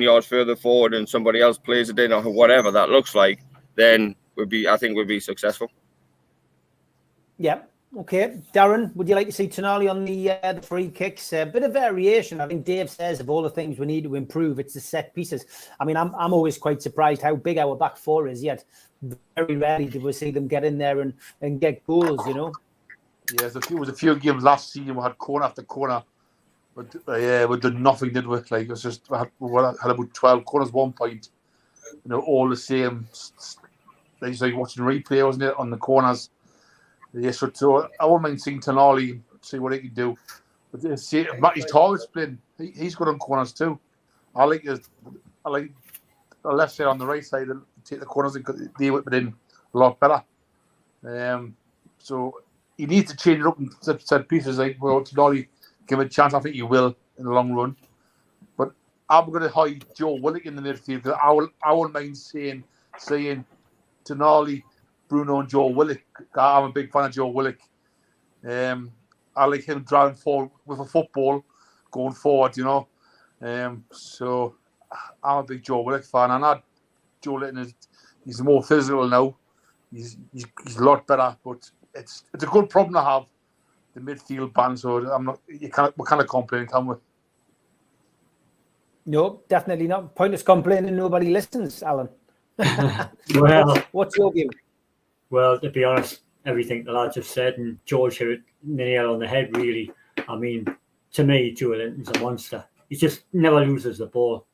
yards further forward, and somebody else plays it in, or whatever that looks like, then I think we'll be successful. Yeah. Okay, Darren, would you like to see Tonali on the free kicks? A bit of variation. I think Dave says of all the things we need to improve, it's the set pieces. I mean, I'm always quite surprised how big our back 4 is. Yet very rarely do we see them get in there and get goals. Yeah, there was a few games last season we had corner after corner, but we did nothing, did we? Like, it was just we had about 12 corners 1 point. All the same. It's like watching replay, wasn't it, on the corners? Yes, so I wouldn't mind seeing Tonali, see what he can do. But see, Matty's target split, he's good on corners too. I like the left side on the right side, and take the corners and they whip it in a lot better. So he needs to change it up and set pieces. Like, well, Tonali, give it a chance. I think he will in the long run. But I'm going to hide Joe Willock in the midfield, because I wouldn't mind saying Tonali, Bruno and Joe Willock. I'm a big fan of Joe Willock. I like him driving forward with a football, going forward, So I'm a big Joe Willock fan. And Joe Willock he's more physical now. He's a lot better, but it's a good problem to have, the midfield ban. So we can't complain, can we? No, definitely not. Pointless complaining. Nobody listens, Alan. Well, what's your view? Well, to be honest, everything the lads have said, and George hit the nail on the head, really. I mean, to me, Joe Linton's a monster. He just never loses the ball.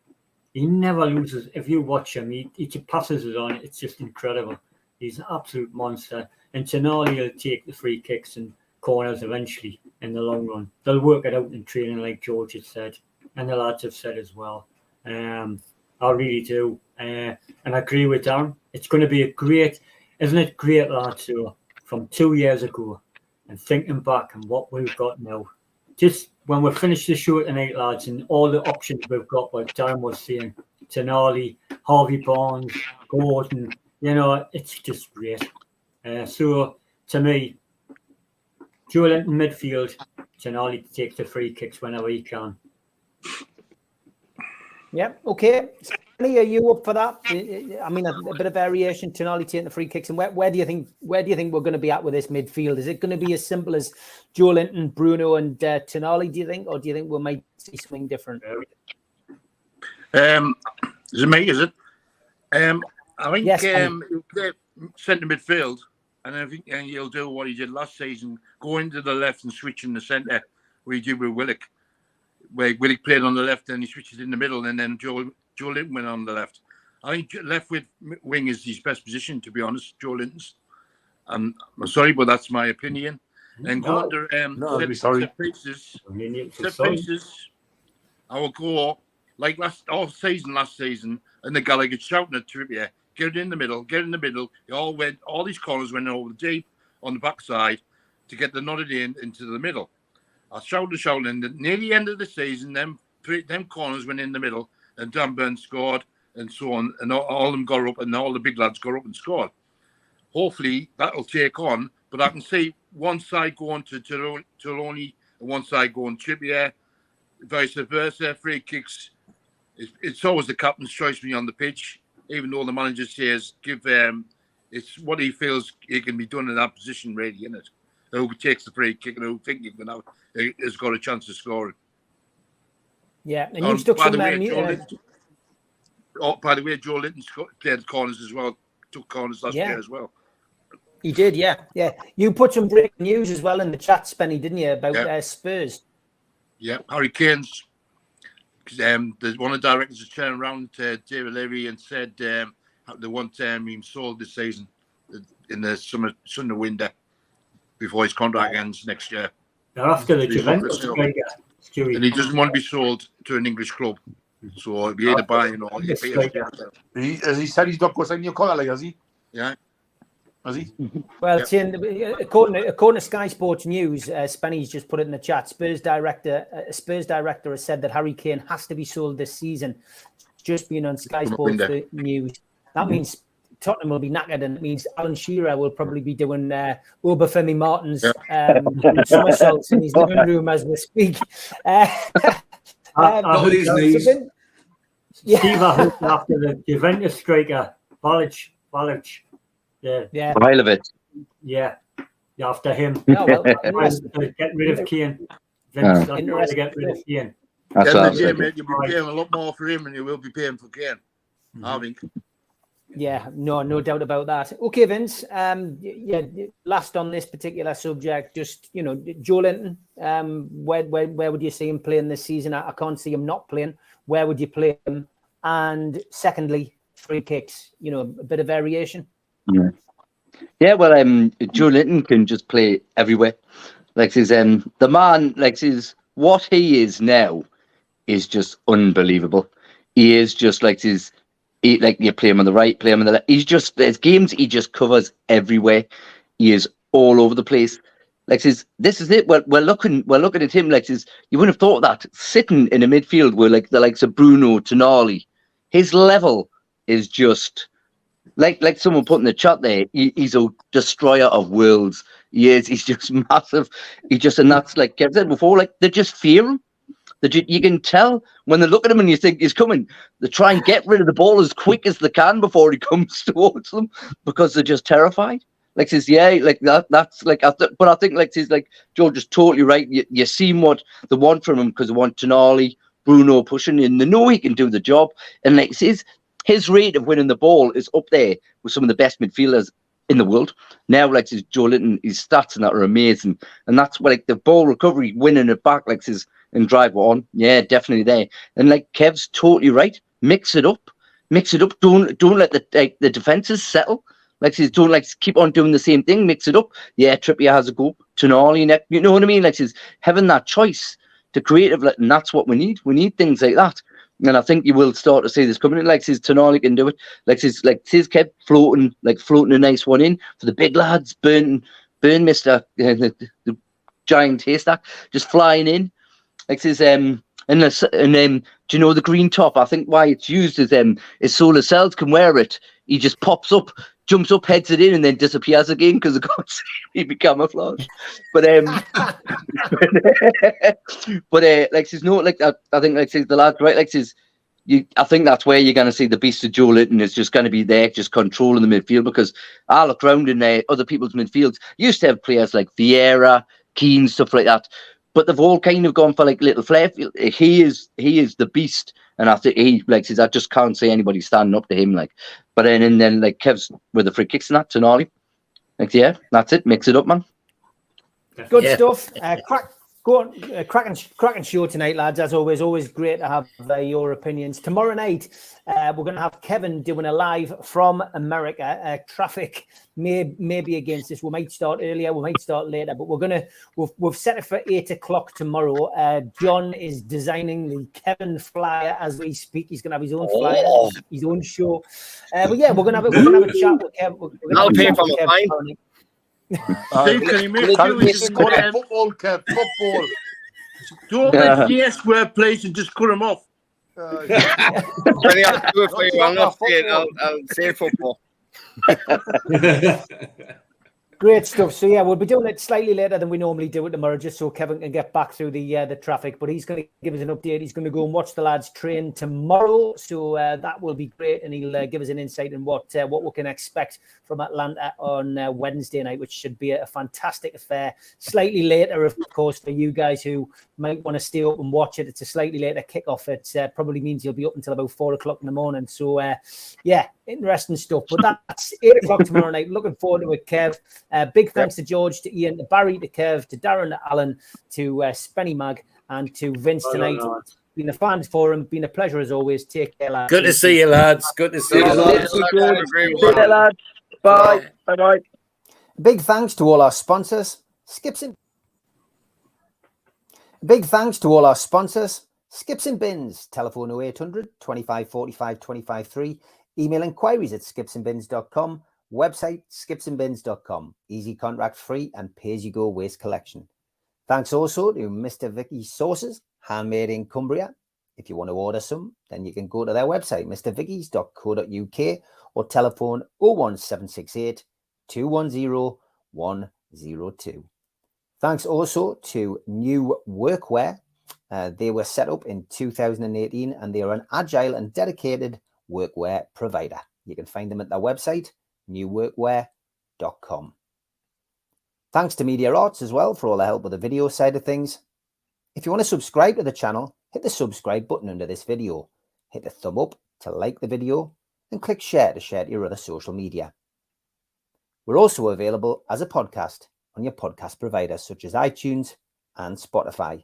He never loses. If you watch him, he just passes it on. It's just incredible. He's an absolute monster. And Tonali will take the free kicks and corners eventually in the long run. They'll work it out in training, like George had said, and the lads have said as well. I really do. And I agree with Darren. It's going to be isn't it great, lads, for from 2 years ago and thinking back and what we've got now. Just when we finish the show tonight, lads, and all the options we've got, like Darren was saying, Tonali, Harvey Barnes, Gordon, you know, it's just great. So to me, Joe Linton midfield, Tonali takes the free kicks whenever he can. Yeah, okay. Spenny, are you up for that? I mean, a bit of variation, Tonali taking the free kicks, and where do you think we're going to be at with this midfield? Is it going to be as simple as Joe Linton, Bruno, and Tonali? Do you think, or do you think we might see something different? Is it me? Is it? I think Yes, centre midfield, and I think he'll do what he did last season: go into the left and switch in the centre, where he did with Willock. Where Willock played on the left, and he switches in the middle, and then Joe Linton went on the left. I think left wing is his best position, to be honest. Joe Linton's. I'm sorry, but that's my opinion. And go under set pieces. I will go like last season, and the guy gets shouting at Trippier, get it in the middle, get it in the middle. All these corners went over deep on the backside to get the knotted into the middle. I shouted, and near the end of the season, them corners went in the middle, and Dan Burn scored, and so on, and all of them got up, and all the big lads got up and scored. Hopefully, that'll take on, but I can see one side going to Tonali, and one side going Trippier, vice versa. Free kicks, it's always the captain's choice when you're on the pitch, even though the manager says it's what he feels he can be done in that position, really, isn't it? Who takes the free kick and who think has got a chance of scoring. Yeah, and you've stuck some by the way, Joe Linton played corners as well, took corners last year as well. He did, yeah. You put some breaking news as well in the chat, Spenny, didn't you, about Spurs? Yeah, Harry Kane's. One of the directors has turned around to David Levy and said they want him sold this season in the summer window before his contract ends next year. They're after the Juventus striker, Stewie. And he doesn't want to be sold to an English club. So he'll be either buying or he'll be Has he said he's not going to sign your collar, has he? Yeah. Has he? Well, according to Sky Sports News, Spenny's just put it in the chat. Spurs director has said that Harry Kane has to be sold this season. It's just been on Sky Sports News. That means Tottenham will be knackered, and it means Alan Shearer will probably be doing Obafemi Martin's somersaults in his living room as we speak. Nobody's knees. Steve, I hope after the Juventus striker, Balic. Yeah. Milovic. Yeah, after him. Oh, well, get rid of Kane. Vince, to get rid of Kane. That's what you'll be paying a lot more for him than you will be paying for Kane. I think. Yeah, no doubt about that. Okay, Vince. Last on this particular subject, just Joe Linton. Where would you see him playing this season? I can't see him not playing. Where would you play him? And secondly, free kicks. A bit of variation. Yeah. Well, Joe Linton can just play everywhere. Like his the man, like his what he is now, is just unbelievable. He is just like his. Like you play him on the right, play him on the left. There's games he just covers everywhere. He is all over the place. Like this is it. We're looking at him like you wouldn't have thought of that sitting in a midfield where like the likes of Bruno, Tonali. His level is just like someone put in the chat there. He's a destroyer of worlds. He is. He's just massive. And that's like Kev said before. Like they just fear him. You can tell when they look at him and you think he's coming. They try and get rid of the ball as quick as they can before he comes towards them because they're just terrified. Like says, like that. That's like, but I think like says like George is totally right. You see what they want from him because they want Tonali, Bruno pushing in. They know he can do the job, and like says his rate of winning the ball is up there with some of the best midfielders in the world. Now, like says Joe Linton, his stats and that are amazing, and that's what like the ball recovery, winning it back, like says. And drive on, yeah, definitely there. And like Kev's totally right. Mix it up. Don't let the defenses settle. Like says, don't keep on doing the same thing. Mix it up. Yeah, Trippier has a go. Tonali, you know what I mean? Like says, having that choice to creative, and that's what we need. We need things like that. And I think you will start to see this coming in. Like says, Tonali can do it. Like says Kev floating a nice one in for the big lads. Burton burn mister, the giant haystack, just flying in. Like says, do you know the green top? I think why it's used is solar cells can wear it. He just pops up, jumps up, heads it in, and then disappears again because it can't see be camouflage. But like says no, like I think like says the lad right, like says I think that's where you're going to see the beast of Joe Linton is just going to be there, just controlling the midfield. Because I look around in other people's midfields, used to have players like Vieira, Keane, stuff like that. But they've all kind of gone for like little flair. He is the beast, and I think he like says I just can't see anybody standing up to him. Like, but then like Kev's with the free kicks and that, Tonali. Like yeah, that's it. Mix it up, man. Good stuff. Cracking show tonight, lads. As always great to have your opinions. Tomorrow night, we're going to have Kevin doing a live from America. Traffic may be against this. We might start earlier, we might start later, but we've set it for 8 o'clock tomorrow. John is designing the Kevin flyer as we speak. He's going to have his own flyer, his own show. But yeah, we're going to have a chat with Kevin. I'll pay for my fine. Steve, can you make sure we just cut him? Football, Kev, football. Don't let GS wear place and just cut him off. I'll do it for you. I'll say football. Great stuff. So yeah, we'll be doing it slightly later than we normally do it tomorrow, just so Kevin can get back through the traffic. But he's going to give us an update. He's going to go and watch the lads train tomorrow, so that will be great, and he'll give us an insight in what we can expect from Atlanta on Wednesday night, which should be a fantastic affair. Slightly later, of course, for you guys who might want to stay up and watch it. It's a slightly later kickoff. It probably means you'll be up until about 4 o'clock in the morning. So yeah, interesting stuff. But that's 8 o'clock tomorrow night. Looking forward to it, Kev. Big thanks to George, to Ian, to Barry, to Kev, to Darren, to Alan, to Spenny Mag, and to Vince tonight. Been a fans forum. Been a pleasure as always. Take care, lads. Good to see you, lads. Good to see you, lads. See you, lads. Bye. Bye. Big thanks to all our sponsors. Skips and Bins. Telephone 0800 25 45 25 3. Email inquiries at skipsandbins.com. Website skipsandbins.com. Easy contract free and pay-as-you-go waste collection. Thanks also to Mr. Vicky's Sauces, handmade in Cumbria. If you want to order some, then you can go to their website, mrvickies.co.uk, or telephone 01768 210 102. Thanks also to New Workwear. They were set up in 2018 and they are an agile and dedicated workwear provider. You can find them at their website, newworkwear.com. Thanks to Media Arts as well for all the help with the video side of things. If you want to subscribe to the channel, hit the subscribe button under this video. Hit the thumb up to like the video and click share to share to your other social media. We're also available as a podcast on your podcast providers such as iTunes and Spotify.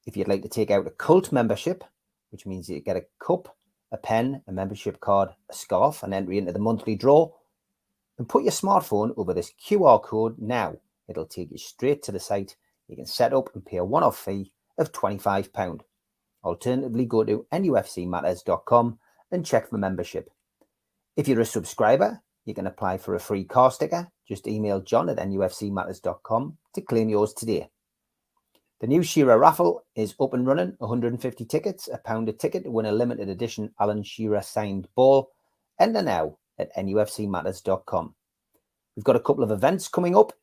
If you'd like to take out a cult membership, which means you get a cup, a pen, a membership card, a scarf, and entry into the monthly draw, then put your smartphone over this QR code now. It'll take you straight to the site. You can set up and pay a one-off fee of £25. Alternatively, go to NUFCmatters.com and check for membership. If you're a subscriber, you can apply for a free car sticker. Just email John at NUFCmatters.com to claim yours today. The new Shearer raffle is up and running. 150 tickets, £1 a ticket to win a limited edition Alan Shearer signed ball. Enter now at NUFCmatters.com. We've got a couple of events coming up.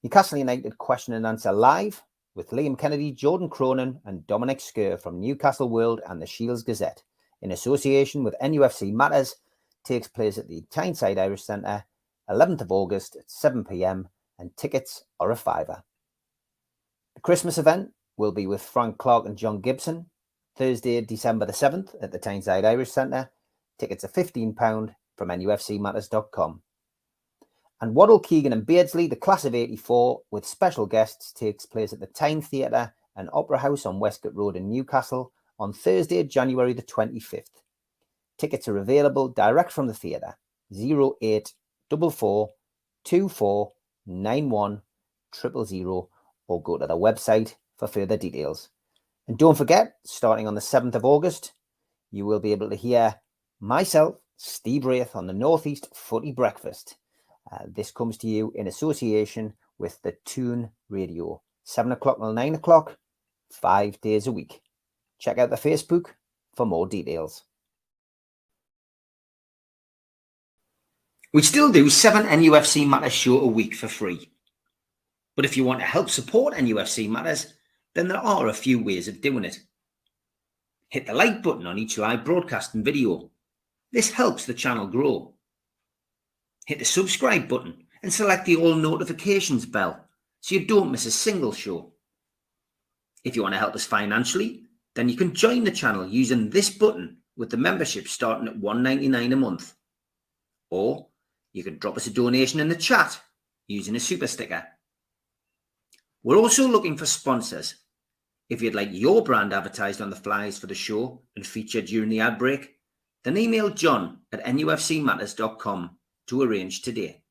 Newcastle United question and answer live with Liam Kennedy, Jordan Cronin and Dominic Skerr from Newcastle World and the Shields Gazette in association with NUFC Matters. Takes place at the Tyneside Irish Centre, 11th of August at 7 p.m. and tickets are £5. The Christmas event will be with Frank Clark and John Gibson, Thursday, December the 7th at the Tyneside Irish Centre. Tickets are £15 from NUFCmatters.com. And Waddle, Keegan and Beardsley, the class of 84 with special guests, takes place at the Tyne Theatre and Opera House on Westcott Road in Newcastle on Thursday, January the 25th. Tickets are available direct from the theatre, 0844 24 91 000, or go to the website for further details. And don't forget, starting on the 7th of August, you will be able to hear myself, Steve Wraith, on the Northeast Footy Breakfast. This comes to you in association with the Toon Radio. 7 o'clock till 9 o'clock, 5 days a week. Check out the Facebook for more details. We still do 7 NUFC Matters show a week for free. But if you want to help support NUFC Matters, then there are a few ways of doing it. Hit the like button on each live broadcast and video. This helps the channel grow. Hit the subscribe button and select the all notifications bell so you don't miss a single show. If you want to help us financially, then you can join the channel using this button with the membership starting at $1.99 a month. Or you can drop us a donation in the chat using a super sticker. We're also looking for sponsors. If you'd like your brand advertised on the flyers for the show and featured during the ad break, then email John at nufcmatters.com to arrange today.